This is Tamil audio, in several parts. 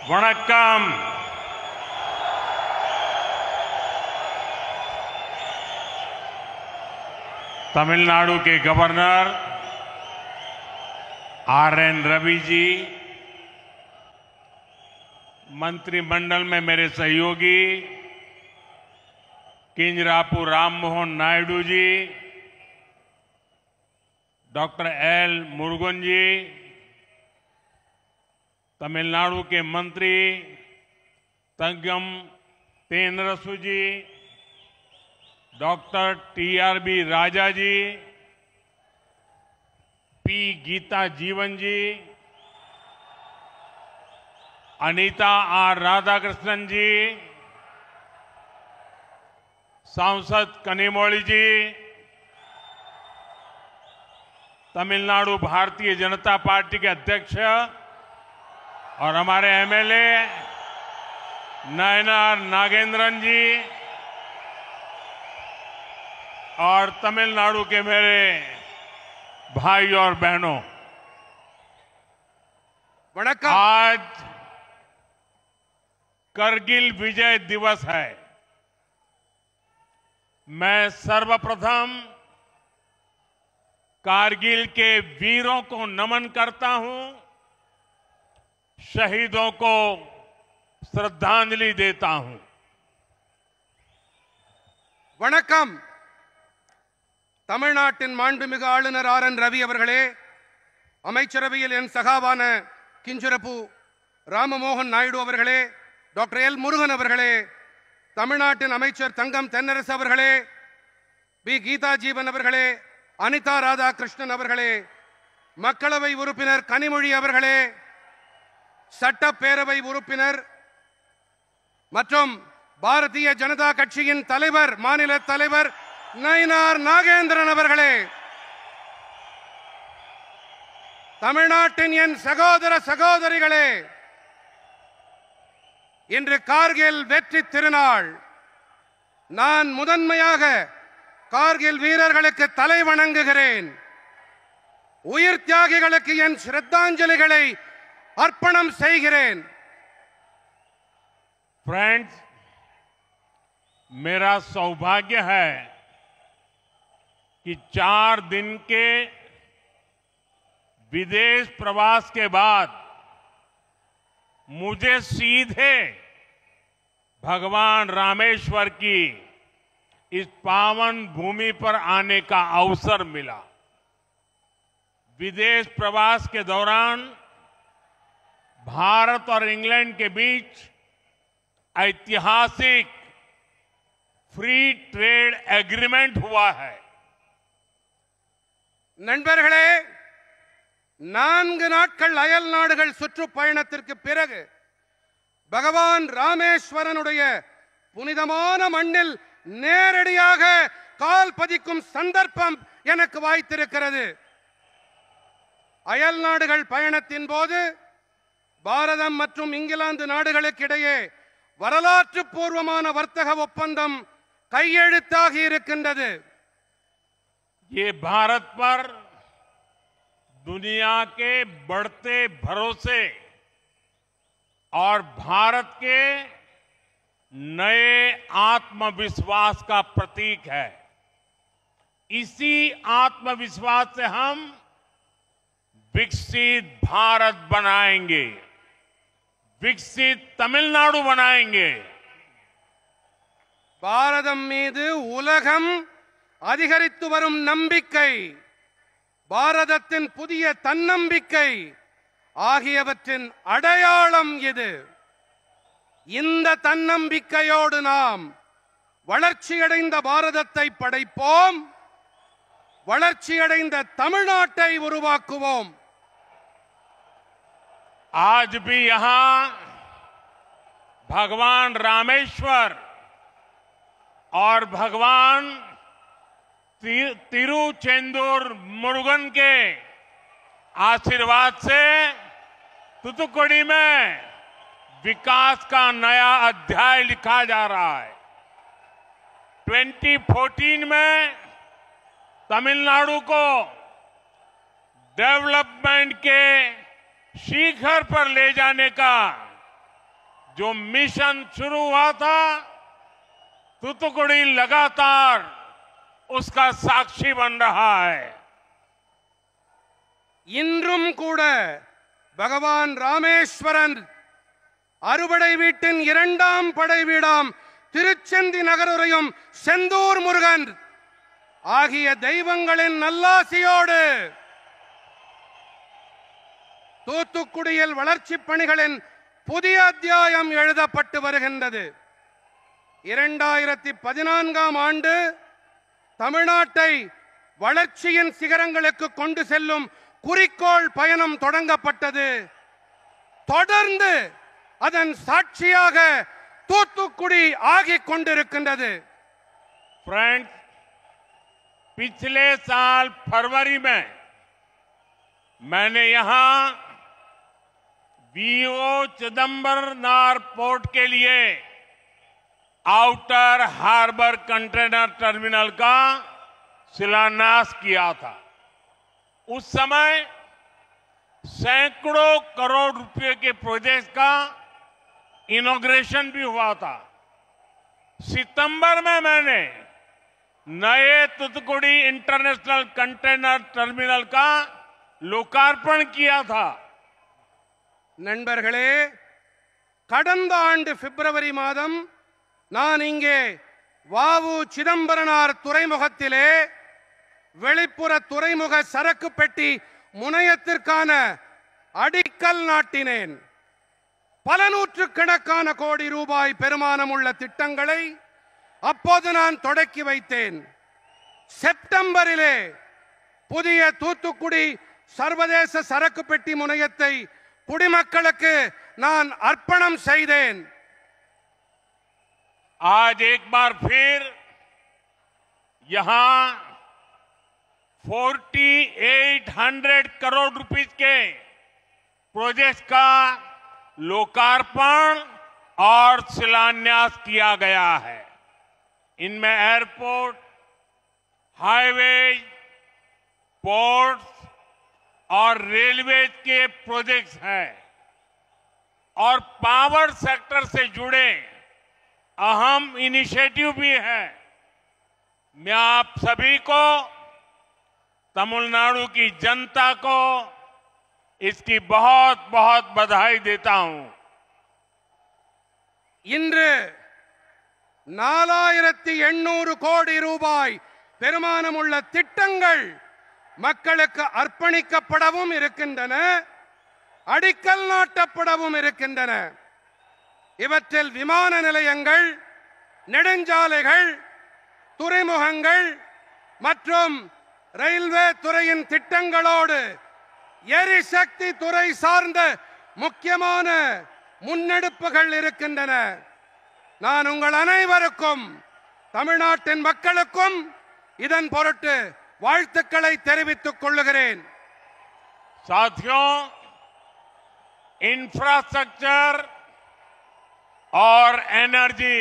वणक्कम। तमिलनाडु के गवर्नर आर.एन. रवि जी, मंत्रिमंडल में मेरे सहयोगी किंजरापू राम मोहन नायडू जी, डॉक्टर एल. मुरुगन जी, तमिलनाडु के मंत्री तंगम तेनरसु जी, डॉक्टर टी.आर.बी. राजा जी, पी. गीता जीवन जी, अनीता आर. राधाकृष्णन जी, सांसद कनिमोळी जी, तमिलनाडु भारतीय जनता पार्टी के अध्यक्ष और हमारे एमएलए नयनार नागेंद्रन जी और तमिलनाडु के मेरे भाई और बहनों, आज करगिल विजय दिवस है। मैं सर्वप्रथम कारगिल के वीरों को नमन करता हूं, शहीदों को श्रद्धांजलि देता हूं। வணக்கம். தமிழ்நாட்டின் மாண்புமிகு ஆளுநர் ஆர்.என். ரவி அவர்களே, அமைச்சரவையில் என் சகாவான கிஞ்சரப்பு ராமமோகன் நாயுடு அவர்களே, டாக்டர் எல். முருகன் அவர்களே, தமிழ்நாட்டின் அமைச்சர் தங்கம் தென்னரசு அவர்களே, பி. கீதா ஜீவன் அவர்களே, அனிதா ராதாகிருஷ்ணன் அவர்களே, மக்களவை உறுப்பினர் கனிமொழி அவர்களே, சட்டப்பேரவை உறுப்பினர் மற்றும் பாரதிய ஜனதா கட்சியின் தலைவர் மாநில தலைவர் நயினார் நாகேந்திரன் அவர்களே, தமிழ்நாட்டின் என் சகோதர சகோதரிகளே, இன்று கார்கில் வெற்றி திருநாள். நான் முதன்மையாக கார்கில் வீரர்களுக்கு தலை வணங்குகிறேன். உயிர் தியாகிகளுக்கு என் श्रद्धांजलिகளை अर्पणम செய்கிறேன். फ्रेंड्स, मेरा सौभाग्य है कि 4 दिन के विदेश प्रवास के बाद मुझे सीधे भगवान रामेश्वर की इस पावन भूमि पर आने का अवसर मिला। विदेश प्रवास के दौरान भारत और इंग्लैंड के बीच ऐतिहासिक फ्री ट्रेड एग्रीमेंट हुआ है। நண்பர்களே, 4 நாட்கள் அயல் நாடுகள் சுற்றுப்பயணத்திற்கு பிறகு பகவான் ராமேஸ்வரனுடைய புனிதமான மண்ணில் நேரடியாக கால் பதிக்கும் சந்தர்ப்பம் எனக்கு வாய்த்திருக்கிறது. அயல் நாடுகள் பயணத்தின் போது பாரதம் மற்றும் இங்கிலாந்து நாடுகளுக்கு இடையே வரலாற்று பூர்வமான வர்த்தக ஒப்பந்தம் கையெழுத்தாகி இருக்கின்றது. ये भारत पर दुनिया के बढ़ते भरोसे और भारत के नए आत्मविश्वास का प्रतीक है। इसी आत्मविश्वास से हम विकसित भारत बनाएंगे, विकसित तमिलनाडु बनाएंगे। பாரதம் மீது உலகம் அதிகரித்து வரும் நம்பிக்கை, பாரதத்தின் புதிய தன்னம்பிக்கை ஆகியவற்றின் அடையாளம் இது. இந்த தன்னம்பிக்கையோடு நாம் வளர்ச்சியடைந்த பாரதத்தை படைப்போம், வளர்ச்சியடைந்த தமிழ்நாட்டை உருவாக்குவோம். आज भी यहां भगवान रामेश्वर और भगवान तिरुचेंदूर मुरुगन के आशीर्वाद से तूतुकुड़ी में विकास का नया अध्याय लिखा जा रहा है। 2014 में तमिलनाडु को डेवलपमेंट के शिखर पर ले जाने का जो मिशन शुरू हुआ था, तूतुकुड़ी लगातार उसका साक्षी बन रहा है। இன்றும் கூட பகவான் ராமேஸ்வரன் அறுபடை வீட்டின் இரண்டாம் படை வீடாம் திருச்செந்தி நகருரையும் செந்தூர் முருகன் ஆகிய தெய்வங்களின் நல்லாசியோடு தூத்துக்குடியில் வளர்ச்சி பணிகளின் புதிய அத்தியாயம் எழுதப்பட்டு வருகின்றது. 2014ஆம் ஆண்டு தமிழ்நாட்டை வளர்ச்சியின் சிகரங்களுக்கு கொண்டு செல்லும் குறிக்கோள் பயணம் தொடங்கப்பட்டது. தொடர்ந்து அதன் சாட்சியாக தூத்துக்குடி ஆகிக் கொண்டிருக்கின்றது. फ्रेंड्स, पिछले साल फरवरी में मैंने यहां वीओ चिदंबरनार पोर्ट के लिए आउटर हार्बर कंटेनर टर्मिनल का शिलान्यास किया था। उस समय सैकड़ों करोड़ रुपए के प्रोजेक्ट का इनॉग्रेशन भी हुआ था। सितंबर में मैंने नए तूतुकुड़ी इंटरनेशनल कंटेनर टर्मिनल का लोकार्पण किया था। நண்பர்களே, கடந்த ஆண்டு பிப்ரவரி மாதம் நான் இங்கே வாவு சிதம்பரனார் துறைமுகத்திலே வெளிப்புற துறைமுக சரக்கு பெட்டி முனையத்திற்கான அடிக்கல் நாட்டினேன். பல நூற்றுக்கணக்கான கோடி ரூபாய் பெருமானம் உள்ள திட்டங்களை அப்போது நான் தொடக்கி வைத்தேன். செப்டம்பரிலே புதிய தூத்துக்குடி சர்வதேச சரக்கு பெட்டி முனையத்தை குடிமக்களுக்கு நான் அர்ப்பணம் செய்தேன். आज एक बार फिर यहां 4800 करोड़ रुपीस के प्रोजेक्ट का लोकार्पण और शिलान्यास किया गया है। इनमें एयरपोर्ट, हाईवेज, पोर्ट्स और रेलवे के प्रोजेक्ट्स हैं और पावर सेक्टर से जुड़े अहम इनिशिएटिव भी है। मैं आप सभी को, तमिलनाडु की जनता को इसकी बहुत बहुत बधाई देता हूं। இன்று 4800 கோடி ரூபாய் பெருமானம் உள்ள திட்டங்கள் மக்களுக்கு அர்ப்பணிக்கப்படவும் இருக்கின்றன, அடிக்கல் நாட்டப்படவும் இருக்கின்றன. இவற்றில் விமான நிலையங்கள், நெடுஞ்சாலைகள், துறைமுகங்கள் மற்றும் ரயில்வே துறையின் திட்டங்களோடு எரிசக்தி துறை சார்ந்த முக்கியமான முன்னெடுப்புகள் இருக்கின்றன. நான் உங்கள் அனைவருக்கும், தமிழ்நாட்டின் மக்களுக்கும் இதன் பொருட்டு வாழ்த்துக்களை தெரிவித்துக் கொள்கிறேன். साथियों, इंफ्रास्ट्रक्चर और एनर्जी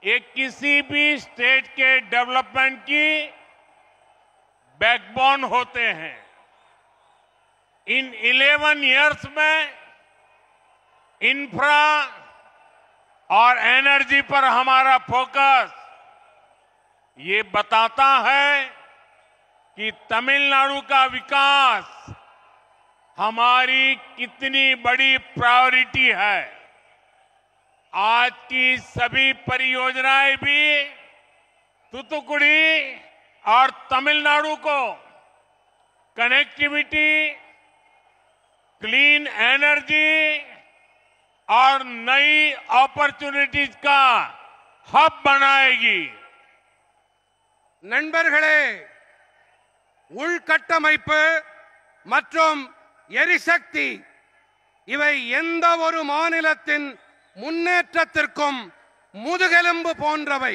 ये किसी भी स्टेट के डेवलपमेंट की बैकबोन होते हैं। इन 11 इयर्स में इंफ्रा और एनर्जी पर हमारा फोकस ये बताता है कि तमिलनाडु का विकास हमारी कितनी बड़ी प्रायोरिटी है। आज की सभी परियोजनाएं भी तूतुकुड़ी और तमिलनाडु को कनेक्टिविटी, क्लीन एनर्जी और नई अपॉर्चुनिटीज का हब बनाएगी। நண்பர்களே, உள்கட்டமைப்பு மற்றும் எரிசக்தி இவை எந்த ஒரு மாநிலத்தின் முன்னேற்றத்திற்கும் முதுகெலும்பு போன்றவை.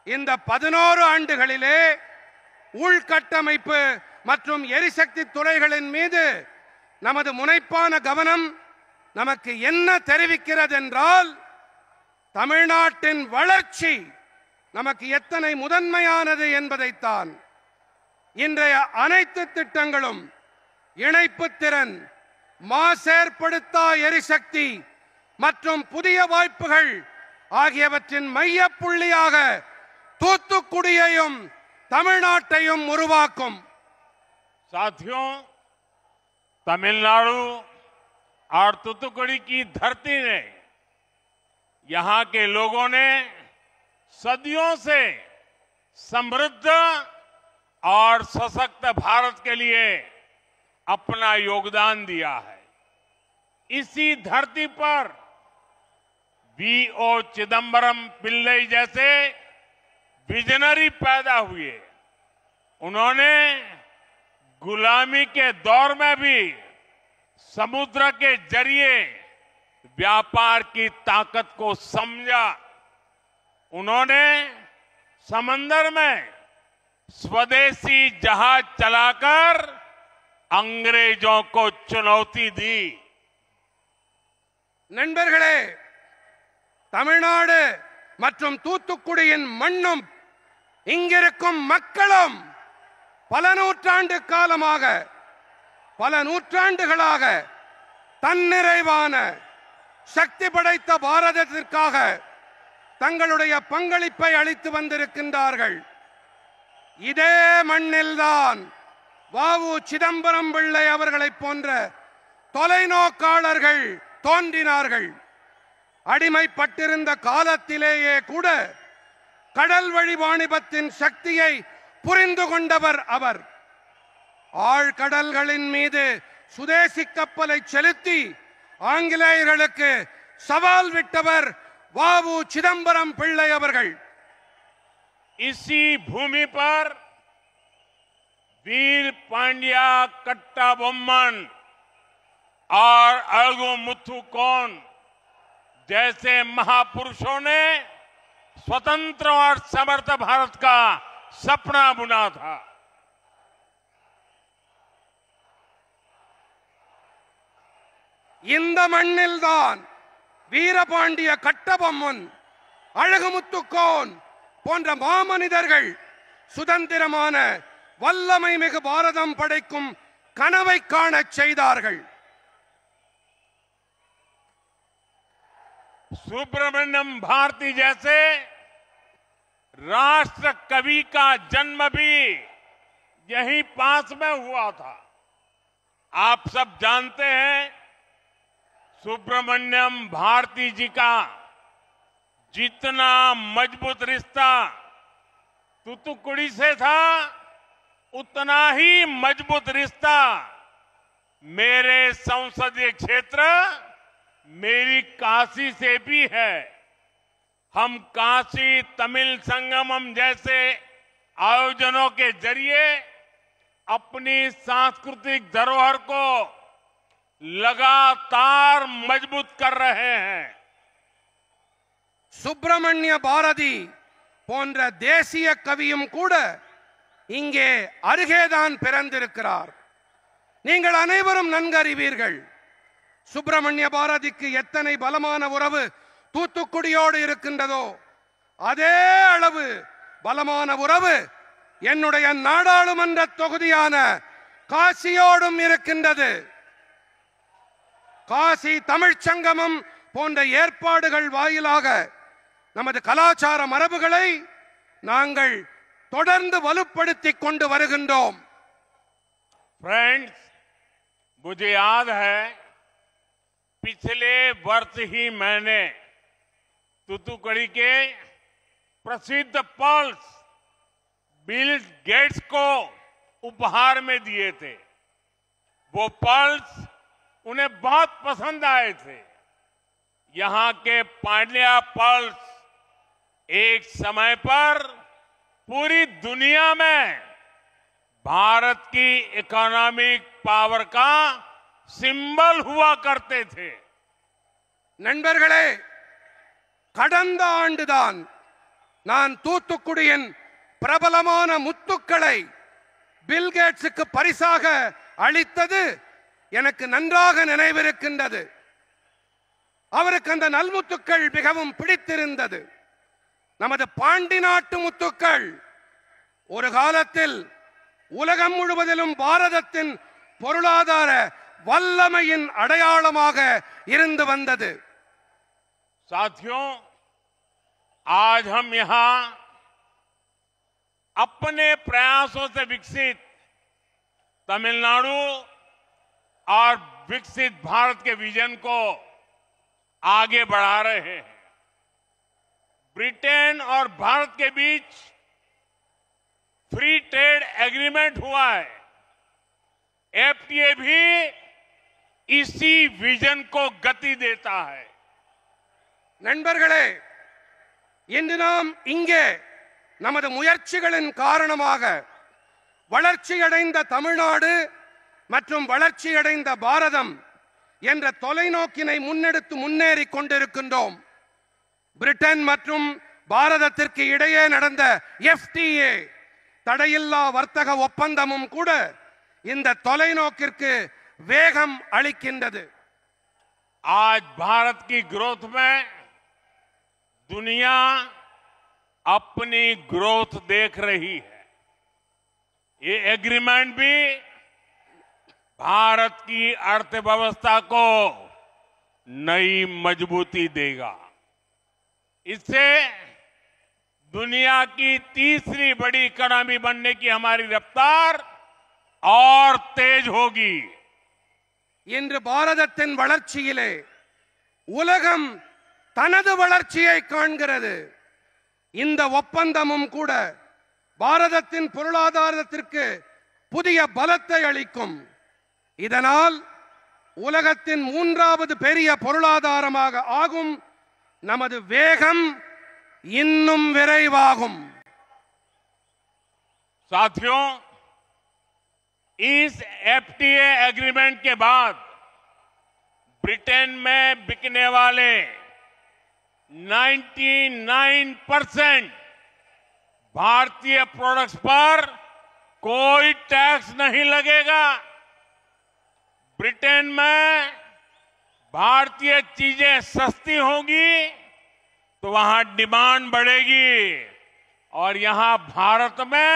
இந்த 11 ஆண்டுகளிலே உள்கட்டமைப்பு மற்றும் எரிசக்தி துறைகளின் மீது நமது முனைப்பான கவனம் நமக்கு என்ன தெரிவிக்கிறது என்றால், தமிழ்நாட்டின் வளர்ச்சி நமக்கு எத்தனை முதன்மையானது என்பதைத்தான். இன்றைய அனைத்து திட்டங்களும் இணைப்பு திறன், மாசேற்படுத்தா எரிசக்தி மற்றும் புதிய வாய்ப்புகள் ஆகியவற்றின் மையப்புள்ளியாக தூத்துக்குடியையும் தமிழ்நாட்டையும் உருவாக்கும். साथियों, तमिलनाडु और तूतुकुड़ी की धरती ने, यहां के लोगों ने सदियों से समृद्ध और सशक्त भारत के लिए अपना योगदान दिया है। इसी धरती पर वी.ओ. चिदंबरम पिल्लई जैसे विजनरी पैदा हुए। उन्होंने गुलामी के दौर में भी समुद्र के जरिए व्यापार की ताकत को समझा। उन्होंने समंदर में स्वदेशी जहाज चलाकर अंग्रेजों को चुनौती दी। நண்பர்களே, தமிழ்நாடு மற்றும் தூத்துக்குடியின் மண்ணும் இங்கிருக்கும் மக்களும் பல நூற்றாண்டுகளாக தன்னிறைவான சக்தி படைத்த பாரதத்திற்காக தங்களுடைய பங்களிப்பை அளித்து வந்திருக்கின்றார்கள். இதே மண்ணில்தான் வ.உ. சிதம்பரம் பிள்ளை அவர்களைப் போன்ற தொலைநோக்காளர்கள் தோன்றினார்கள். அடிமைப்பட்டிருந்த காலத்திலேயே கூட கடல் வழி வாணிபத்தின் சக்தியை புரிந்து கொண்டவர் அவர். ஆழ்கடல்களின் மீது சுதேசி கப்பலை செலுத்தி ஆங்கிலேயர்களுக்கு சவால் விட்டவர் வ.உ. சிதம்பரம் பிள்ளை அவர்கள். इसी भूमि पर वीर पांड्या कट्टाबोम्मन और अळगु मुथुकोन जैसे महापुरुषों ने स्वतंत्र और समर्थ भारत का सपना बुना था। இந்த மண்ணில்தான் வீரபாண்டிய கட்டபொம்மன், அழகு முத்துக்கோன் போன்ற மாமனிதர்கள் சுதந்திரமான வல்லமை மிகு பாரதம் படைக்கும் கனவை காணச் செய்தார்கள். सुब्रमण्यम भारती जैसे राष्ट्र कवि का जन्म भी यहीं पास में हुआ था। आप सब जानते हैं सुब्रमण्यम भारती जी का जितना मजबूत रिश्ता तूतुकुड़ी से था, उतना ही मजबूत रिश्ता मेरे संसदीय क्षेत्र मेरी काशी से भी है। हम काशी तमिल संगमम जैसे आयोजनों के जरिए अपनी सांस्कृतिक धरोहर को लगातार मजबूत कर रहे हैं। சுப்பிரமணிய பாரதி போன்ற தேசிய கவியும் கூட இங்கே அருகேதான் பிறந்திருக்கிறார். நீங்கள் அனைவரும் நன்கறிவீர்கள், சுப்பிரமணிய பாரதிக்கு எத்தனை பலமான உறவு தூத்துக்குடியோடு இருக்கின்றதோ அதே அளவு பலமான உறவு என்னுடைய நாடாளுமன்ற தொகுதியான காசியோடும் இருக்கின்றது. காசி தமிழ்ச் சங்கமம் போன்ற ஏற்பாடுகள் வாயிலாக நமது கலாச்சார மரபுகளை நாங்கள் தொடர்ந்து வலுப்படுத்திக் கொண்டு வருகின்றோம். फ्रेंड्स, मुझे याद है पिछले वर्ष ही मैंने तूतुकुड़ी के प्रसिद्ध पर्ल्स बिल गेट्स को उपहार में दिए थे। वो पर्ल्स उन्हें बहुत पसंद आए थे। यहां के पांड्या पर्ल्स एक समय पर पूरी दुनिया में भारत की इकोनॉमिक पावर का सिंबल हुआ करते थे। நண்பர்களே, கடந்த ஆண்டுதான் நான் தூத்துக்குடியின் பிரபலமான முத்துக்களை பில் கேட்ஸுக்கு பரிசாக அளித்தது எனக்கு நன்றாக நினைவிருக்கின்றது. அவருக்கு அந்த நல்முத்துக்கள் மிகவும் பிடித்திருந்தது. நமது பாண்டி நாட்டு முத்துக்கள் ஒரு காலத்தில் உலகம் முழுவதிலும் பாரதத்தின் பொருளாதார வல்லமையின் அடையாளமாக இருந்து வந்தது. साथियों, आज हम यहां अपने प्रयासों से विकसित तमिलनाडु और विकसित भारत के विजन को आगे बढ़ा रहे हैं। ब्रिटेन और भारत के बीच फ्री ट्रेड एग्रीमेंट हुआ है। एफटीए भी इसी विजन को गति देता है। நண்பர்களே, இன்று நாம் இங்கே நமது முயற்சிகளின் காரணமாக வளர்ச்சியடைந்த தமிழ்நாடு மற்றும் வளர்ச்சியடைந்த பாரதம் என்ற தொலைநோக்கினை முன்னெடுத்து முன்னேறிக் கொண்டிருக்கின்றோம். பிரிட்டன் மற்றும் பாரதத்திற்கு இடையே நடந்த எஃப்டிஏ தடையில்லா வர்த்தக ஒப்பந்தமும் கூட இந்த தொலைநோக்கிற்கு வேகம் அளிக்கின்றது. आज भारत की ग्रोथ में दुनिया अपनी ग्रोथ देख रही है। ये एग्रीमेंट भी भारत की अर्थव्यवस्था को नई मजबूती देगा। इससे दुनिया की तीसरी बड़ी इकोनॉमी बनने की हमारी रफ्तार और तेज होगी। இன்று பாரதத்தின் வளர்ச்சியிலே உலகம் தனது வளர்ச்சியை காண்கிறது. இந்த ஒப்பந்தமும் கூட பாரதத்தின் பொருளாதாரத்திற்கு புதிய பலத்தை அளிக்கும். இதனால் உலகத்தின் மூன்றாவது பெரிய பொருளாதாரமாக ஆகும். நமது வேகம் இன்னும் விரைவாகும். साथियों, इस एफटीए एग्रीमेंट के बाद ब्रिटेन में बिकने वाले 99% भारतीय प्रोडक्ट्स पर कोई टैक्स नहीं लगेगा। ब्रिटेन में भारतीय चीजें सस्ती होंगी तो वहां डिमांड बढ़ेगी और यहां भारत में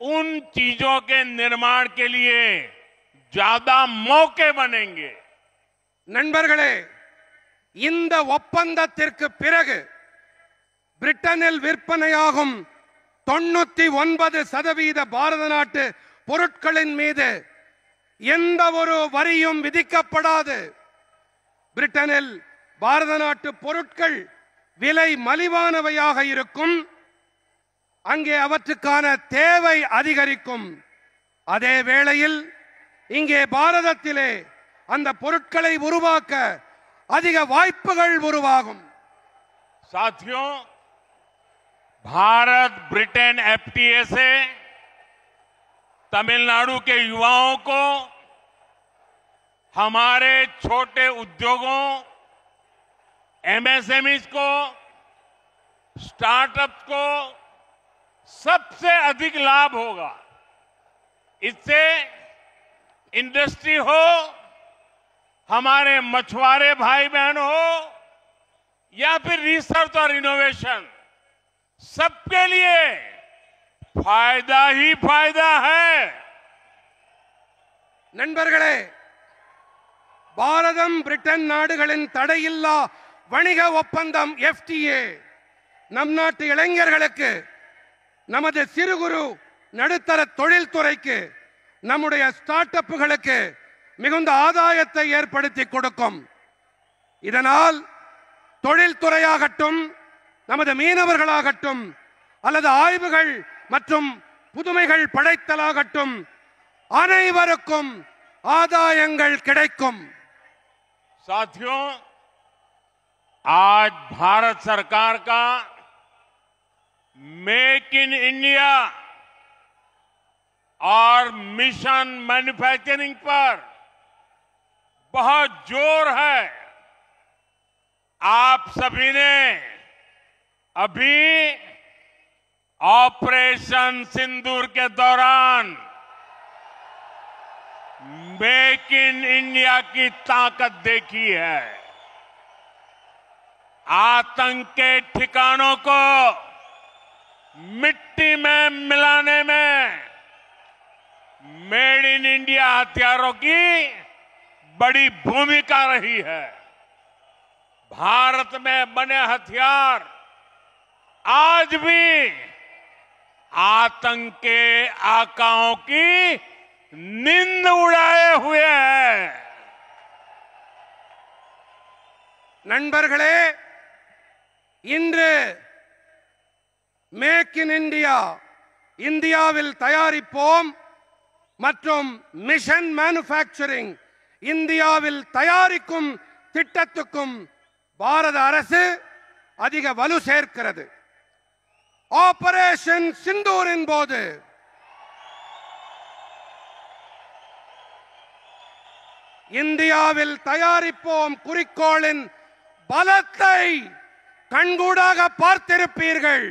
उन चीजों के निर्माण के लिए ज्यादा मौके बनेंगे। நண்பர்களே, இந்த ஒப்பந்தத்திற்கு பிறகு பிரிட்டனில் விற்பனையாகும் 99% பாரத நாட்டு பொருட்களின் மீது எந்த ஒரு வரியும் விதிக்கப்படாது. பிரிட்டனில் பாரத நாட்டு பொருட்கள் விலை மலிவானவையாக இருக்கும். அங்கே அவற்றுக்கான தேவை அதிகரிக்கும். அதே வேளையில் இங்கே பாரதத்திலே அந்த பொருட்களை உருவாக்க அதிக வாய்ப்புகள் உருவாகும். साथियों, भारत ब्रिटेन एफटीए से तमिलनाडु के युवाओं को, हमारे छोटे उद्योगों, एमएसएमईज को, स्टार्टअप्स को सबसे अधिक लाभ होगा। इससे इंडस्ट्री हो, हमारे मछुआरे भाई बहन हो या फिर रिसर्च और इनोवेशन, सबके लिए फायदा ही फायदा है। நண்பர்களே, பாரதம் பிரிட்டன் நாடுகளின் தடையில்லா வணிக ஒப்பந்தம் எஃப்டிஏ நம் நாட்டு இளைஞர்களுக்கு, நமது சிறு குறு நடுத்தர தொழில்துறைக்கு, நம்முடைய ஸ்டார்ட் அப்புகளுக்கு மிகுந்த ஆதாயத்தை ஏற்படுத்தி கொடுக்கும். இதனால் தொழில்துறையாகட்டும், நமது மீனவர்களாகட்டும், அல்லது ஆய்வுகள் மற்றும் புதுமைகள் படைத்தலாகட்டும், அனைவருக்கும் ஆதாயங்கள் கிடைக்கும். साथियों, आज भारत सरकार का मेक इन इंडिया और मिशन मैन्युफैक्चरिंग पर बहुत जोर है। आप सभी ने अभी ऑपरेशन सिंदूर के दौरान मेक इन इंडिया की ताकत देखी है। आतंक के ठिकानों को मिट्टी में मिलाने में मेड इन इंडिया हथियारों की बड़ी भूमिका रही है। भारत में बने हथियार आज भी आतंक के आकाओं की नींद उड़ाए हुए हैं। நண்பர்களே, இன்று மேக் இன் இந்தியா, இந்தியாவில் தயாரிப்போம் மற்றும் மிஷன் மேனுஃபேக்சரிங், இந்தியாவில் தயாரிக்கும் திட்டத்துக்கும் பாரத அரசு அதிக வலு சேர்க்கிறது. ஆபரேஷன் சிந்தூரின் போது இந்தியாவில் தயாரிப்போம் குறிக்கோளின் பலத்தை கண்கூடாக பார்த்திருப்பீர்கள்.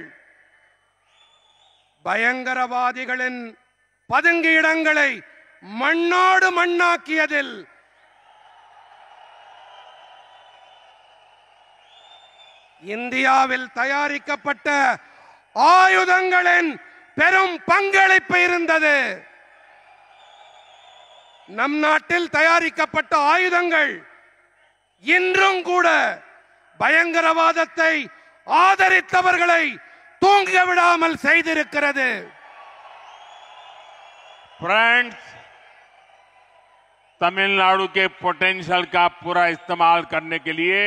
பயங்கரவாதிகளின் பதுங்கு இடங்களை மண்ணோடு மண்ணாக்கியதில் இந்தியாவில் தயாரிக்கப்பட்ட ஆயுதங்களின் பெரும் பங்களிப்பு இருந்தது. நம் நாட்டில் தயாரிக்கப்பட்ட ஆயுதங்கள் இன்றும் கூட பயங்கரவாதத்தை ஆதரித்தவர்களை தூங்க விடாமல் செய்திருக்கிறது. फ्रेंड्स, तमिलनाडु के पोटेंशियल का पूरा इस्तेमाल करने के लिए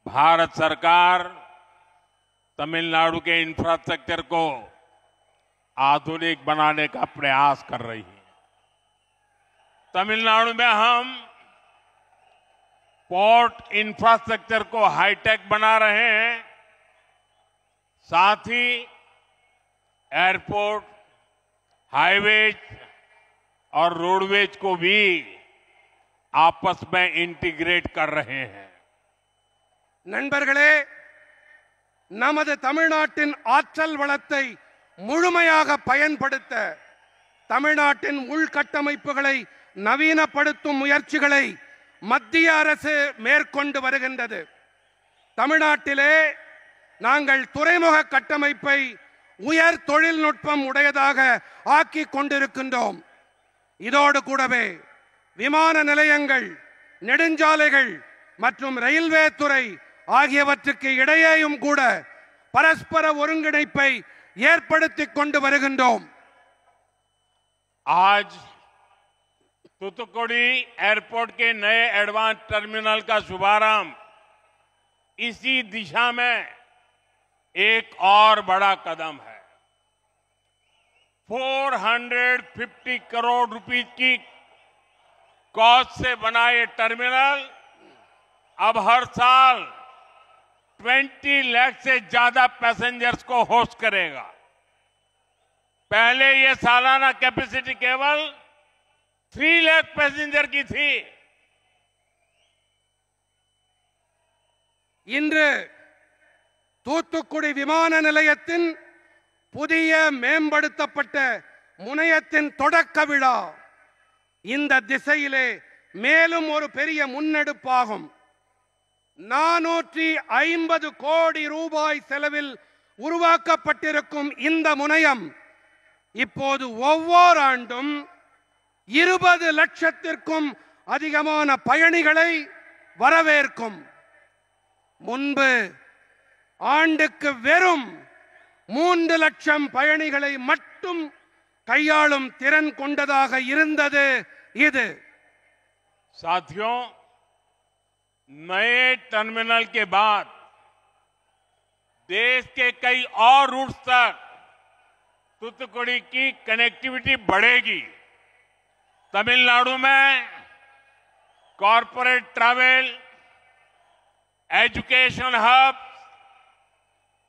भारत सरकार तमिलनाडु के इंफ्रास्ट्रक्चर को आधुनिक बनाने का प्रयास कर रही है। तमिलनाडु में हम पोर्ट इंफ्रास्ट्रक्चर को हाईटेक बना रहे हैं, साथ ही एयरपोर्ट, हाईवेज और रोडवेज को भी आपस में इंटीग्रेट कर रहे हैं। நண்பர்களே, நமது தமிழ்நாட்டின் ஆற்றல் வளத்தை முழுமையாக பயன்படுத்த தமிழ்நாட்டின் உள்கட்டமைப்புகளை நவீனப்படுத்தும் முயற்சிகளை மத்திய அரசு மேற்கொண்டு வருகின்றது. தமிழ்நாட்டிலே நாங்கள் துறைமுக கட்டமைப்பை உயர் தொழில்நுட்பம் உடையதாக ஆக்கிக் கொண்டிருக்கின்றோம். இதோடு கூடவே விமான நிலையங்கள், நெடுஞ்சாலைகள் மற்றும் ரயில்வே துறை ஆகியவற்றுக்கு இடையேயும் கூட பரஸ்பர ஒருங்கிணைப்பை ஏற்படுத்திக் கொண்டு வருகின்றோம். आज तूतुकुड़ी एयरपोर्ट के नए एडवांस टर्मिनल का शुभारंभ इसी दिशा में एक और बड़ा कदम है। 450 करोड़ रुपीस की कॉस्ट से बना ये टर्मिनल अब हर साल 20 लाख से ज्यादा पैसेंजर्स को होस्ट करेगा। पहले ये सालाना कैपेसिटी केवल 3 लाख पैसेंजर की थी। இன்று தூத்துக்குடி விமான நிலையத்தின் புதிய மேம்படுத்தப்பட்ட முனையத்தின் தொடக்க விழா இந்த திசையிலே மேலும் ஒரு பெரிய முன்னெடுப்பாகும். 450 கோடி ரூபாய் செலவில் உருவாக்கப்பட்டிருக்கும் இந்த முனையம் இப்போது ஒவ்வொரு ஆண்டும் 20 லட்சத்திற்கும் அதிகமான பயணிகளை வரவேற்கும். முன்பு ஆண்டுக்கு வெறும் 3 லட்சம் பயணிகளை மட்டும் கையாளும் திறன் கொண்டதாக இருந்தது இது. साथियों, नए टर्मिनल के बाद देश के कई और रूट्स तक तूतुकुड़ी की कनेक्टिविटी बढ़ेगी। तमिलनाडु में corporate travel, education hub,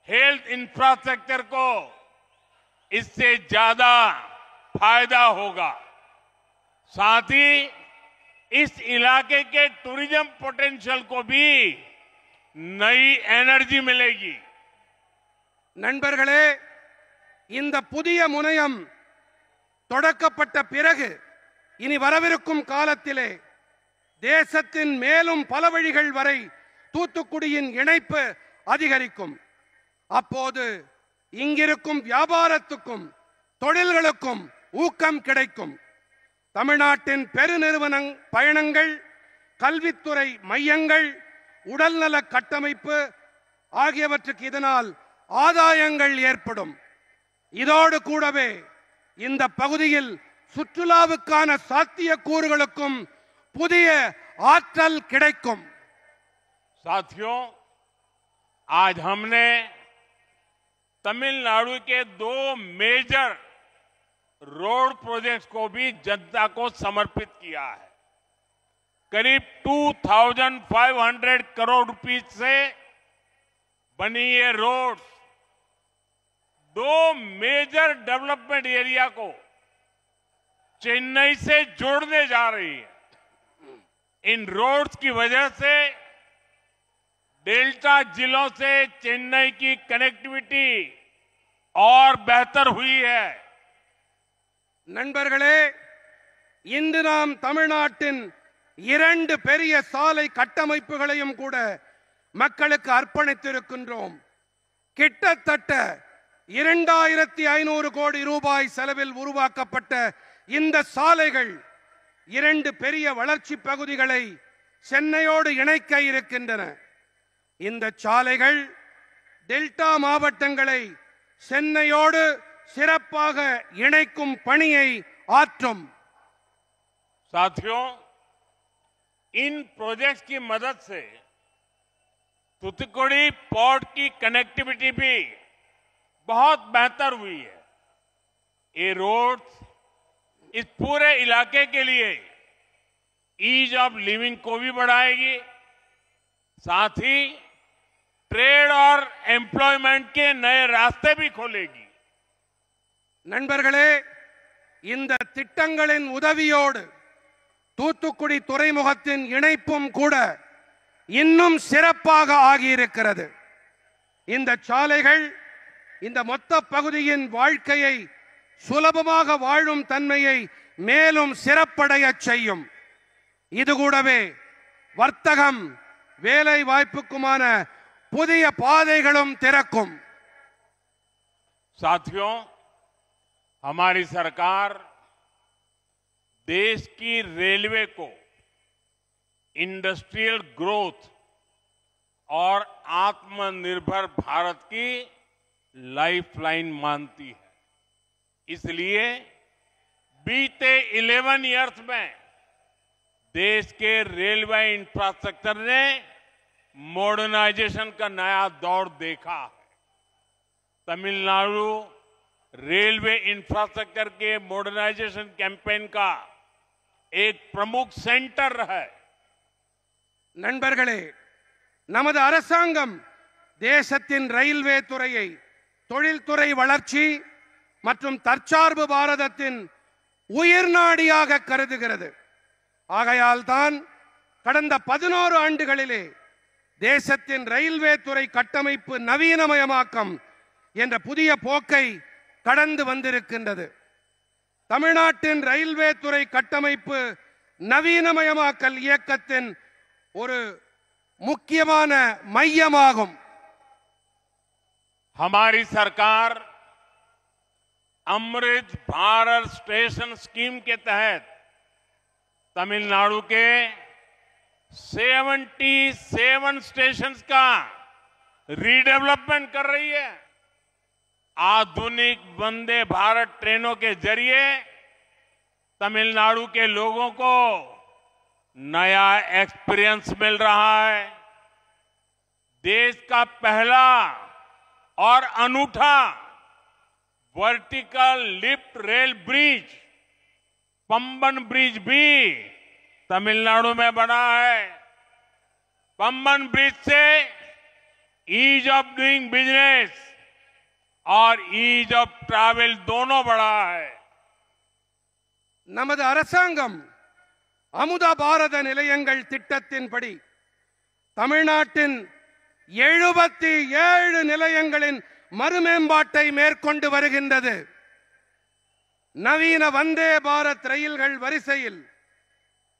health infrastructure को इससे ज्यादा फायदा होगा। साथ ही इस इलाके के टूरिज्म पोटेंशियल को भी नई एनर्जी मिलेगी। நண்பர்களே, இந்த புதிய முனையம் தொடக்கப்பட்ட பிறகு இனி வரவிருக்கும் காலத்திலே தேசத்தின் மேலும் பல வழிகள் வரை தூத்துக்குடியின் இணைப்பு அதிகரிக்கும். அப்போது இங்கிருக்கும் வியாபாரத்துக்கும் தொழில்களுக்கும் ஊக்கம் கிடைக்கும். தமிழ்நாட்டின் பெருநிறுவன பயணங்கள், கல்வித்துறை மையங்கள், உடல்நல கட்டமைப்பு ஆகியவற்றுக்கு இதனால் ஆதாயங்கள் ஏற்படும். இதோடு கூடவே இந்த பகுதியில் சுற்றுலாவுக்கான சாத்தியக்கூறுகளுக்கும் புதிய ஆற்றல் கிடைக்கும். साथियों, आज हमने तमिलनाडु के 2 मेजर रोड प्रोजेक्ट्स को भी जनता को समर्पित किया है. करीब 2500 करोड़ रुपीस से बनी ये रोड्स 2 मेजर डेवलपमेंट एरिया को चेन्नई से जोड़ने जा रही है. इन रोड्स की वजह से डेल्टा जिलों से चेन्नई की कनेक्टिविटी और बेहतर हुई है. நண்பர்களே, இன்று நாம் தமிழ்நாட்டின் 2 பெரிய சாலை கட்டமைப்புகளையும் கூட மக்களுக்கு அர்ப்பணித்திருக்கின்றோம். கிட்டத்தட்ட 2500 கோடி ரூபாய் செலவில் உருவாக்கப்பட்ட இந்த சாலைகள் 2 பெரிய வளர்ச்சி பகுதிகளை சென்னையோடு இணைக்க இருக்கின்றன. இந்த சாலைகள் டெல்டா மாவட்டங்களை சென்னையோடு சிறப்பாக இணைக்கும் பணியை ஆற்றும். साथियों, इन प्रोजेक्ट्स की मदद से तूतुकुड़ी पोर्ट की कनेक्टिविटी भी बहुत बेहतर हुई है. ये रोड्स इस पूरे इलाके के लिए ईज ऑफ लिविंग को भी बढ़ाएगी, साथ ही ट्रेड और एम्प्लॉयमेंट के नए रास्ते भी खोलेगी. நண்பர்களே, இந்த திட்டங்களின் உதவியோடு தூத்துக்குடி துறைமுகத்தின் இணைப்பும் கூட இன்னும் சிறப்பாக ஆகியிருக்கிறது. இந்த சாலைகள் இந்த மொத்த பகுதியின் வாழ்க்கையை சுலபமாக வாழும் தன்மையை மேலும் சிறப்படைய செய்யும். இது கூடவே வர்த்தகம், வேலை வாய்ப்புக்குமான புதிய பாதைகளும் திறக்கும். साथियों, हमारी सरकार देश की रेलवे को इंडस्ट्रियल ग्रोथ और आत्मनिर्भर भारत की लाइफलाइन मानती है. इसलिए बीते 11 इयर्स में देश के रेलवे इंफ्रास्ट्रक्चर ने मॉडर्नाइजेशन का नया दौर देखा है. तमिलनाडु रेलवे इंफ्रास्ट्रक्चर के मॉडर्नाइजेशन कैंपेन का एक प्रमुख सेंटर है. நண்பர்களே, நமது அரசாங்கம் தேசத்தின் ரயில்வே துறையை தொழில்துறை வளர்ச்சி மற்றும் தற்சார்பு பாரதத்தின் உயிர்நாடியாக கருதுகிறது. ஆகையால் தான் கடந்த 11 ஆண்டுகளிலே தேசத்தின் ரயில்வே துறை கட்டமைப்பு நவீனமயமாக்கம் என்ற புதிய போக்கை கடந்து வந்திருக்கின்றது. தமிழ்நாட்டின் ரயில்வே துறை கட்டமைப்பு நவீனமயமாக்கல் இயக்கத்தின் ஒரு முக்கியமான மையமாகும். हमारी सरकार अमृत भारत स्टेशन स्कीम के तहत तमिलनाडु के 77 स्टेशंस का रीडेवलपमेंट कर रही है. आधुनिक वंदे भारत ट्रेनों के जरिए तमिलनाडु के लोगों को नया एक्सपीरियंस मिल रहा है. देश का पहला और अनूठा vertical lift rail bridge Pamban bridge भी तमिलनाडु में बना है. पंबन ब्रिज से ईज ऑफ डूइंग बिजनेस और ईज ऑफ ट्रैवल दोनों बढ़ा है. நமது அரசாங்கம் அமுத பாரத நிலையங்கள் திட்டத்தின்படி தமிழ்நாட்டின் 77 நிலையங்களின் மறுமேம்பாட்டை மேற்கொண்டு வருகின்றது. நவீன வந்தே பாரத் ரயில்கள் வரிசையில்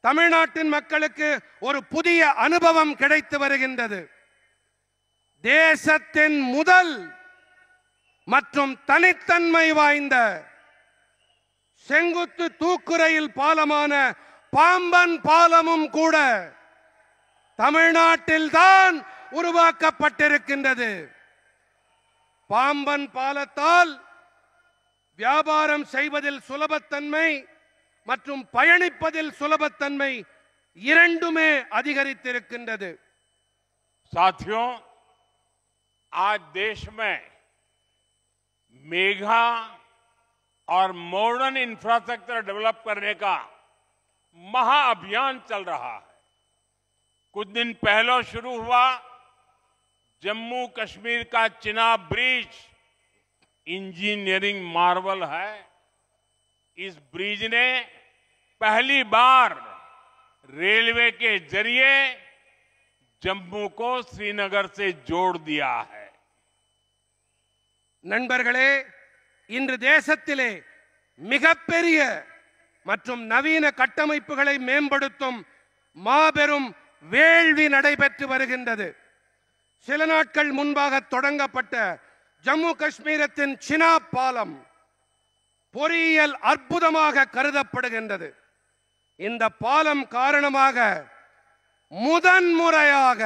தமிழ்நாட்டின் மக்களுக்கு ஒரு புதிய அனுபவம் கிடைத்து வருகின்றது. தேசத்தின் முதல் மற்றும் தனித்தன்மை வாய்ந்த செங்குத்து தூக்கு ரயில் பாலமான பாம்பன் பாலமும் கூட தமிழ்நாட்டில்தான் உருவாக்கப்பட்டிருக்கின்றது. பாம்பன் பாலத்தால் வியாபாரம் செய்வதில் சுலபத்தன்மை மற்றும் பயணிப்பதில் சுலபத்தன்மை இரண்டுமே அதிகரித்திருக்கின்றது. साथियों, आज देश में मेगा और मॉडर्न इंफ्रास्ट्रक्चर डेवलप करने का महाअभियान चल रहा है. कुछ दिन पहले शुरू हुआ जम्मू कश्मीर का चिनाब ब्रिज इंजीनियरिंग मार्वल है. इस ब्रिज ने पहली बार रेलवे के जरिए जम्मू को श्रीनगर से जोड़ दिया है. நண்பர்களே, இன்று தேசத்திலே மிகப்பெரிய மற்றும் நவீன கட்டமைப்புகளை மேம்படுத்தும் மாபெரும் வேள்வி நடைபெற்று வருகின்றது. சில நாட்கள் முன்பாக தொடங்கப்பட்ட ஜம்மு காஷ்மீரத்தின் சினாப் பாலம் பொறியியல் அற்புதமாக கருதப்படுகின்றது. இந்த பாலம் காரணமாக முதன்முறையாக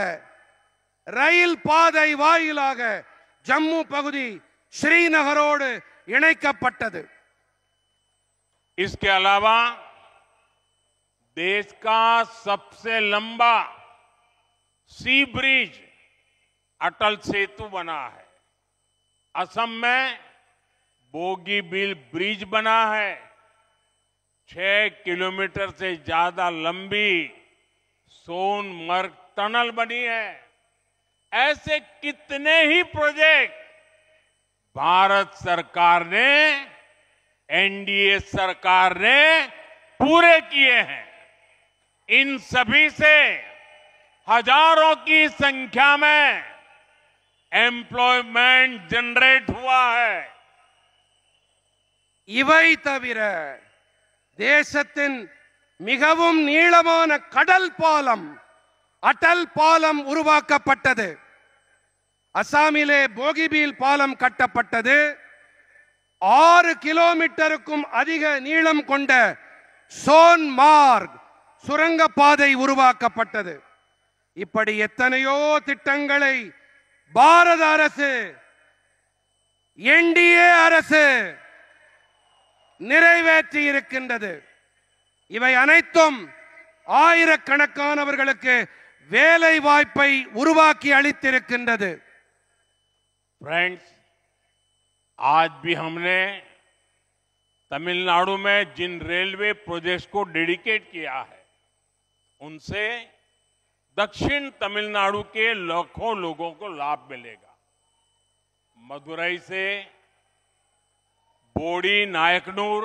ரயில் பாதை வாயிலாக ஜம்மு பகுதி श्रीनगरोடு இணைக்கப்பட்டது. इसके अलावा देश का सबसे लंबा सी ब्रिज अटल सेतु बना है. असम में बोगीबील ब्रिज बना है. 6 किलोमीटर से ज्यादा लंबी सोनमर्ग टनल बनी है. ऐसे कितने ही प्रोजेक्ट भारत सरकार ने, एनडीए सरकार ने पूरे किए हैं. इन सभी से हजारों की संख्या में एम्प्लॉयमेंट जनरेट हुआ है. இவை தவிர தேசத்தின் மிகவும் நீளமான கடல் பாலம் அடல் பாலம் உருவாக்கப்பட்டது. அசாமிலே போகிபீல் பாலம் கட்டப்பட்டது. 6 கிலோமீட்டருக்கும் அதிக நீளம் கொண்ட சோன்மார்க் சுரங்கப்பாதை உருவாக்கப்பட்டது. இப்படி எத்தனையோ திட்டங்களை பாரத அரசு, என்டிஏ அரசு நிறைவேற்றி இருக்கின்றது. இவை அனைத்தும் ஆயிரக்கணக்கானவர்களுக்கு வேலை வாய்ப்பை உருவாக்கி அளித்திருக்கின்றது. फ्रेंड्स, आज भी हमने तमिलनाडु में जिन रेलवे प्रोजेक्ट्स को डेडिकेट किया है, उनसे दक्षिण तमिलनाडु के लाखों लोगों को लाभ मिलेगा. मदुरई से बोडी नायकनूर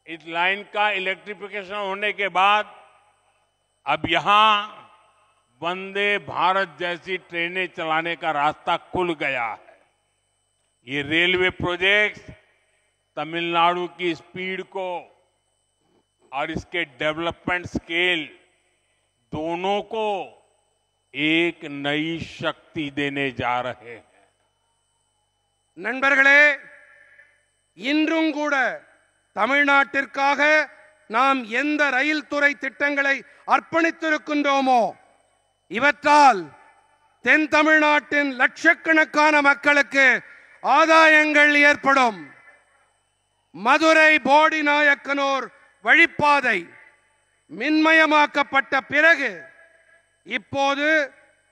इस लाइन का इलेक्ट्रिफिकेशन होने के बाद अब यहां वंदे भारत जैसी ट्रेनें चलाने का रास्ता खुल गया है. ये रेलवे प्रोजेक्ट्स तमिलनाडु की स्पीड को और इसके डेवलपमेंट स्केल दोनों को एक नई शक्ति देने जा रहे हैं. நண்பர்களே, இன்றும் கூட தமிழ்நாட்டிற்காக நாம் எந்த ரயில் துறை திட்டங்களை அர்ப்பணித்திருக்கின்றோமோ இவற்றால் தென் தமிழ்நாட்டின் லட்சக்கணக்கான மக்களுக்கு ஆதாயங்கள் ஏற்படும். மதுரை போடி நாயக்கனூர் வழிப்பாதை மின்மயமாக்கப்பட்ட பிறகு இப்போது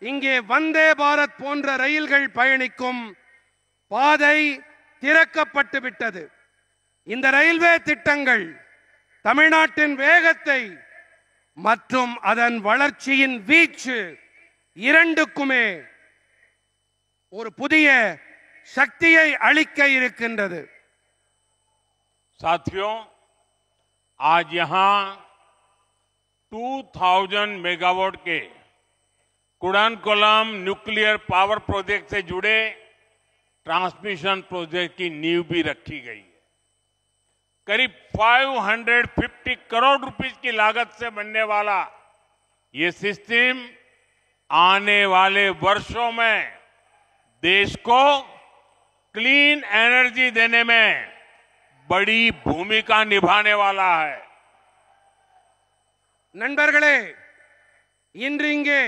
இங்கே வந்தே பாரத் போன்ற ரயில்கள் பயணிக்கும் பாதை திறக்கப்பட்டு விட்டது. இந்த ரயில்வே திட்டங்கள் தமிழ்நாட்டின் வேகத்தை மற்றும் அதன் வளர்ச்சியின் வீச்சு இரண்டுக்குமே ஒரு புதிய சக்தியை அளிக்க இருக்கின்றது. साथियों, आज यहां 2000 मेगावाट के कुडानकोलम न्यूक्लियर पावर प्रोजेक्ट से जुड़े ट्रांसमिशन प्रोजेक्ट की नींव भी रखी गई है. करीब 550 करोड़ रुपए की लागत से बनने वाला ये सिस्टम आने वाले वर्षों में देश को क्लीन एनर्जी देने में बड़ी भूमिका निभाने वाला है. நண்பர்களே, இன்று இங்கே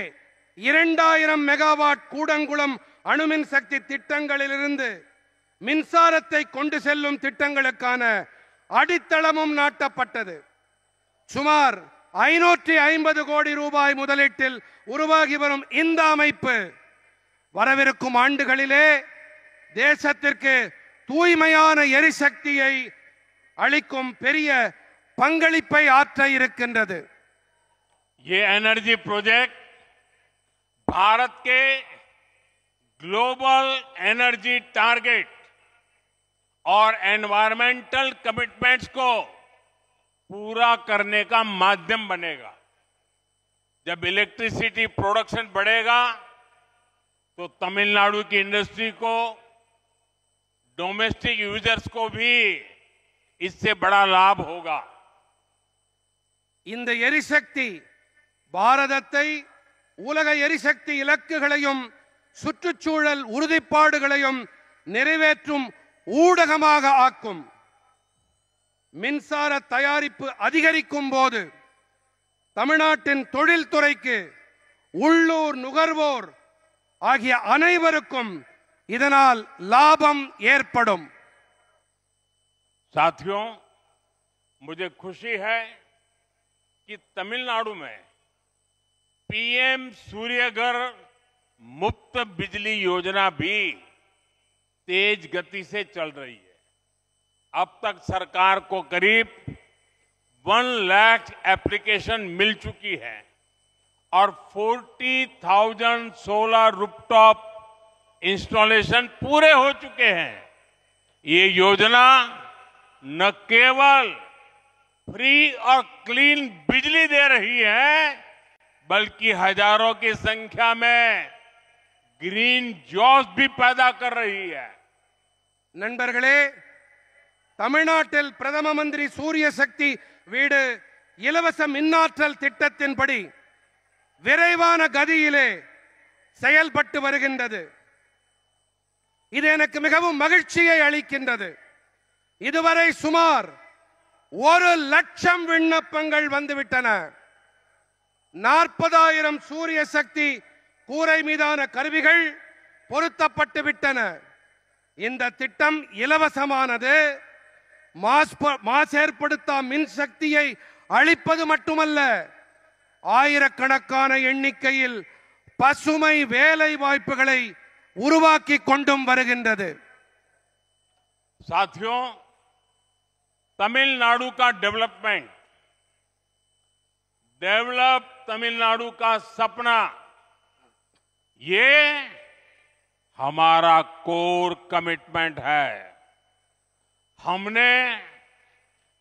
2000 மெகாவாட் கூடங்குளம் அணுமின் சக்தி திட்டங்களிலிருந்து மின்சாரத்தை கொண்டு செல்லும் திட்டங்களுக்கான அடித்தளமும் நாட்டப்பட்டது. சுமார் 550 கோடி ரூபாய் முதலீட்டில் உருவாகி வரும் இந்த அமைப்பு வரவிருக்கும் ஆண்டுகளிலே தேசத்திற்கு தூய்மையான எரிசக்தியை அளிக்கும் பெரிய பங்களிப்பை ஆற்ற இருக்கின்றது. ये एनर्जी प्रोजेक्ट भारत के ग्लोबल एनर्जी टारगेट और एनवायरमेंटल कमिटमेंट्स को पूरा करने का माध्यम बनेगा। जब इलेक्ट्रिसिटी प्रोडक्शन बढ़ेगा तो तमिलनाडु की इंडस्ट्री को, डोमेस्टिक यूजर्स को भी इससे बड़ा लाभ होगा। இந்த எரிசக்தி பாரதத்தை உலக எரிசக்தி இலக்குகளையும் சுற்றுச்சூழல் உறுதிப்பாடுகளையும் நிறைவேற்றும் ஊடகமாக ஆக்கும். மின்சார தயாரிப்பு அதிகரிக்கும் போது தமிழ்நாட்டின் தொழில்துறைக்கு, உள்ளூர் நுகர்வோர் ஆகிய அனைவருக்கும் இதனால் லாபம் ஏற்படும். साथियों, मुझे खुशी है कि तमिलनाडु में पीएम सूर्यघर मुफ्त बिजली योजना भी तेज गति से चल रही है। अब तक सरकार को करीब 1 लाख एप्लीकेशन मिल चुकी है और 40,000 सोलर रूफटॉप इंस्टॉलेशन पूरे हो चुके हैं। ये योजना न केवल फ्री और क्लीन बिजली दे रही है, बल्कि हजारों की संख्या में ग्रीन जॉब्स भी पैदा कर रही है। நண்பர்களே, தமிழ்நாட்டில் பிரதம மந்திரி சூரிய சக்தி வீடு இலவச மின்னாற்றல் திட்டத்தின்படி விரைவான கதியிலே செயல்பட்டு வருகின்றது. இது எனக்கு மிகவும் மகிழ்ச்சியை அளிக்கின்றது. இதுவரை சுமார் 1 லட்சம் விண்ணப்பங்கள் வந்துவிட்டன. 40,000 சூரிய சக்தி கூரை மீதான கருவிகள் பொருத்தப்பட்டு விட்டன. இந்த திட்டம் இலவசமானது. மாசேற்படுத்தா மின்சக்தியை அளிப்பது மட்டுமல்ல, ஆயிரக்கணக்கான எண்ணிக்கையில் பசுமை வேலை வாய்ப்புகளை உருவாக்கி கொண்டும் வருகின்றது. साथियों, तमिलनाडु का डेवलप तमिलनाडु का सपना, ये हमारा कोर कमिटमेंट है। हमने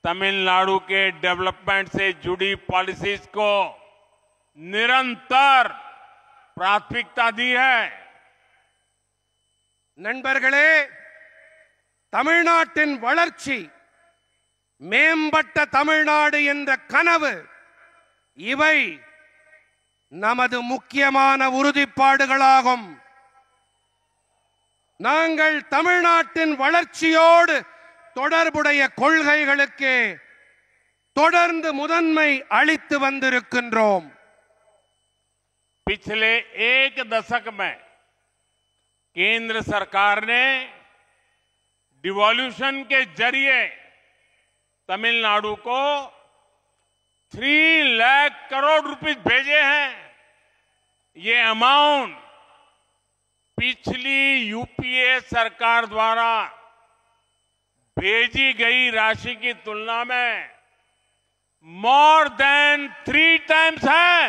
तमिलनाडु के डेवलपमेंट से जुड़ी पॉलिसीज को निरंतर प्राथमिकता दी है। நண்பர்களே, தமிழ்நாட்டின் வளர்ச்சி, மேம்பட்ட தமிழ்நாடு என்ற கனவு, இவை நமது முக்கியமான உறுதிப்பாடுகளாகும். நாங்கள் தமிழ்நாட்டின் வளர்ச்சியோடு தொடர்புடைய கொள்கைகளுக்கு தொடர்ந்து முதன்மை அளித்து வந்திருக்கின்றோம். पिछले 1 दशक में केंद्र सरकार ने डिवॉल्यूशन के जरिए तमिलनाडु को 3 लाख करोड़ रुपए भेजे हैं। ये अमाउंट पिछली यूपीए सरकार द्वारा भेजी गई राशि की तुलना में मोर देन 3 टाइम्स है।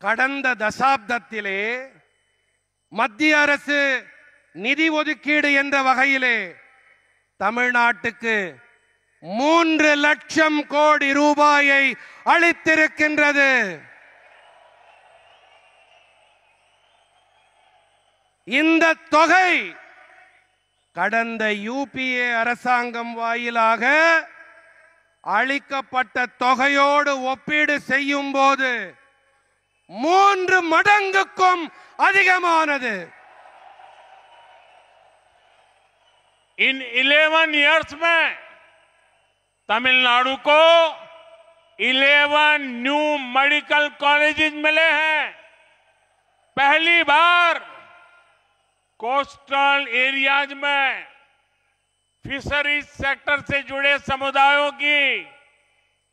கடந்த தசாப்தத்திலே மத்திய அரசு நிதி ஒதுக்கீடு என்ற வகையிலே தமிழ்நாட்டுக்கு 3 லட்சம் கோடி ரூபாயை அளித்திருக்கின்றது. இந்த தொகை கடந்த யூபிஏ அரசாங்கம் வாயிலாக அளிக்கப்பட்ட தொகையோடு ஒப்பீடு செய்யும் போது 3 மடங்குக்கும் அதிகமானது. इन 11 इयर्स में तमिलनाडु को 11 न्यू मेडिकल कॉलेजेस मिले हैं। पहली बार कोस्टल एरियाज में फिशरीज सेक्टर से जुड़े समुदायों की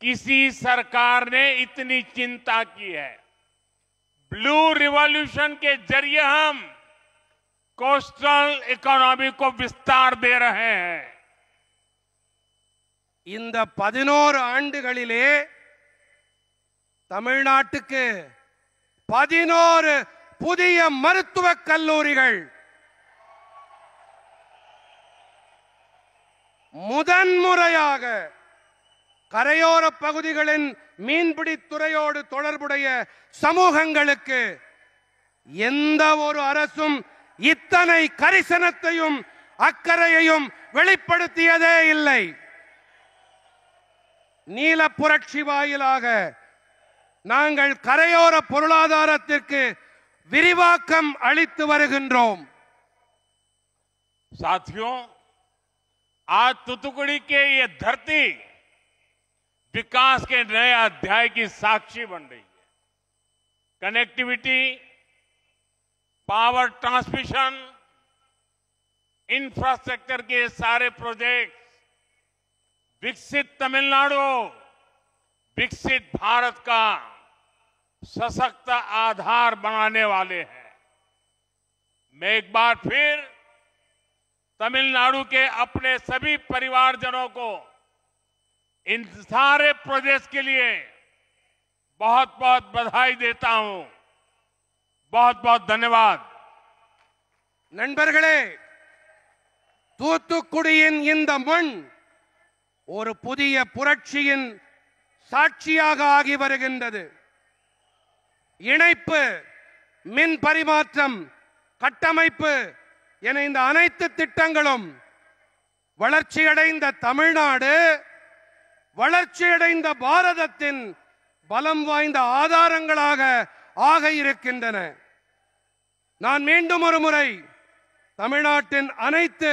किसी सरकार ने इतनी चिंता की है। ब्लू रिवॉल्यूशन के जरिए हम कोस्टल इकोनॉमी को विस्तार दे रहे हैं। இந்த 11 ஆண்டுகளிலே தமிழ்நாட்டுக்கு 11 புதிய மருத்துவக் கல்லூரிகள், முதன்முறையாக கரையோர பகுதிகளின் மீன்பிடி துறையோடு தொடர்புடைய சமூகங்களுக்கு எந்த ஒரு அரசும் இத்தனை கரிசனத்தையும் அக்கறையையும் வெளிப்படுத்தியதே இல்லை. நீல புரட்சி வாயிலாக நாங்கள் கரையோர பொருளாதாரத்திற்கு விரிவாக்கம் அளித்து வருகின்றோம். साथियों, आज तूतुकुड़ी के ये धरती विकास के नए अध्याय की साक्षी बन रही है। कनेक्टिविटी, पावर ट्रांसमिशन, इंफ्रास्ट्रक्चर के सारे प्रोजेक्ट विकसित तमिलनाडु, विकसित भारत का सशक्त आधार बनाने वाले हैं। मैं एक बार फिर तमिलनाडु के अपने सभी परिवारजनों को इन सारे प्रोजेक्ट्स के लिए बहुत बहुत बधाई देता हूं। बहुत बहुत धन्यवाद। நண்பர்களே, தூத்துக்குடியின் இந்த மண் ஒரு புதிய புரட்சியின் சாட்சியாக ஆகி வருகின்றது. இணைப்பு, மின் பரிமாற்றம், கட்டமைப்பு என இந்த அனைத்து திட்டங்களும் வளர்ச்சியடைந்த தமிழ்நாடு, வளர்ச்சியடைந்த பாரதத்தின் பலம் வாய்ந்த ஆதாரங்களாக ஆக இருக்கின்றன. நான் மீண்டும் ஒரு முறை தமிழ்நாட்டின் அனைத்து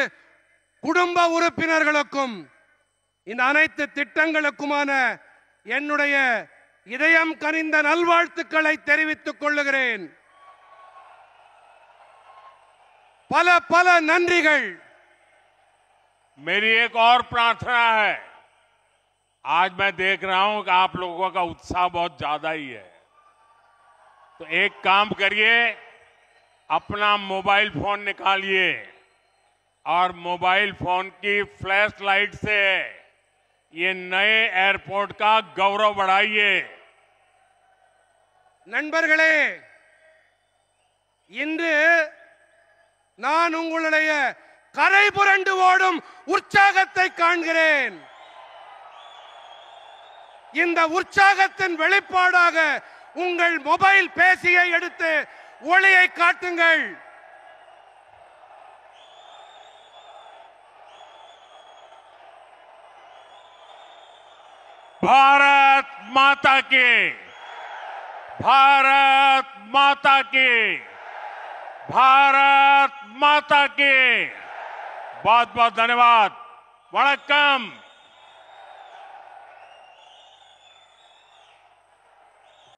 குடும்ப உறுப்பினர்களுக்கும் இந்த அனைத்து திட்டங்களுக்குமான என்னுடைய இதயம் கனிந்த நல்வாழ்த்துக்களை தெரிவித்துக் கொள்ளுகிறேன். பல பல நன்றிகள். मेरी एक और प्रार्थना है। आज मैं देख रहा हूं कि आप लोगों का उत्साह बहुत ज्यादा ही है, तो एक काम करिए, अपना मोबाइल फोन निकालिए और मोबाइल फोन की फ्लैश लाइट से ये नए एयरपोर्ट का गौरव बढ़ाइए। நண்பர்களே, இன்று நான் உங்களுடைய கரை புரண்டு ஓடும் உற்சாகத்தை காண்கிறேன். இந்த உற்சாகத்தின் வெளிப்பாடாக உங்கள் மொபைல் பேசியை எடுத்து ஒளியை காட்டுங்கள். भारत माता की, भारत माता की, भारत माता की। बहुत बहुत धन्यवाद। वणक्कम।